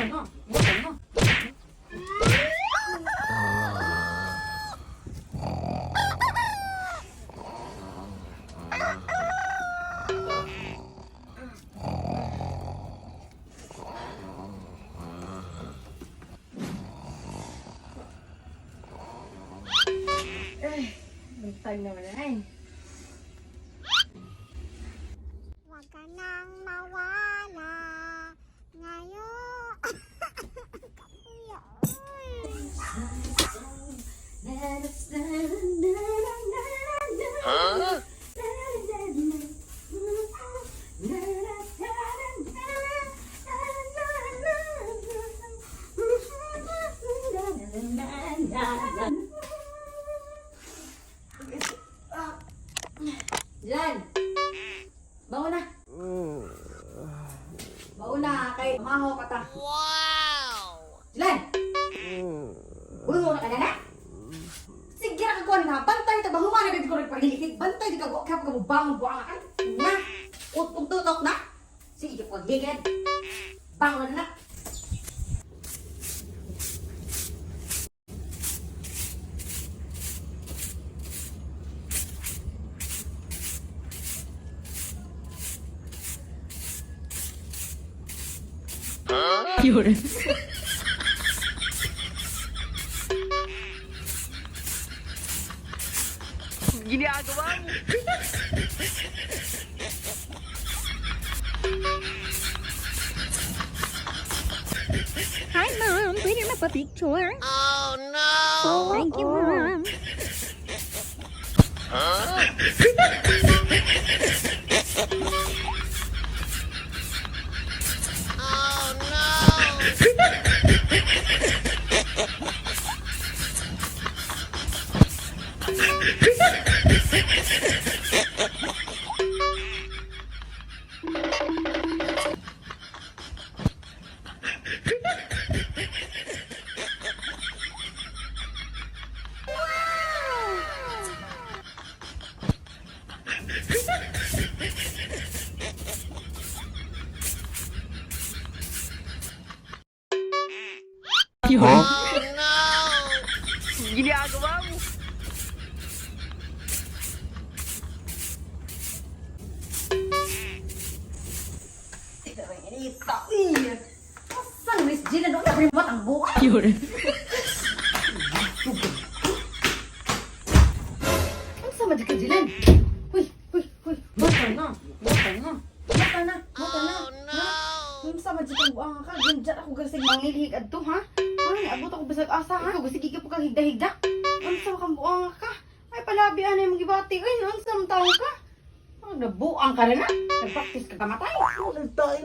na. Butan na. Butan naman ay. Huwag ka nang mawala ngayon. Kapuya, Huh? Dilan! Bangon na! Bangon na kay maho ka ta. Wow! Dilan! Bulungo na ka na na? Sige na kakuan na. Bantay ta bahuman na bibig ko nagpahilikig. Bantay di ka kapag ka mo bangon buang ka. Na! Tutok na! Sige ka higad. Bangon na! Yun. Ginagawa mo. Hi, Mom. Pwede na pa picture? Oh no! Thank you, Mom. Huh? Oh no! Yun. Oh no! Ginagawa mo. Ito, iya. Asan Miss Gina doon? Nabre mo ang buka. Yun. Ang sama di ka, Jilan? Huy. Bata na. Bata na. Oh no! Ang sama di ka buang ka. Ganyan ako gasig manglilihig adto, ha? Ay, abot ako bisag asa, ha? Ikaw gasig ka po kang higda-higda. Ang sama kang buang ka. Ay, palabi anay mong gibati. Ay, ang sama taong ka. Ang nabuang ka rin, ha? Nag-practice ka kamatay. Yun. Dahil,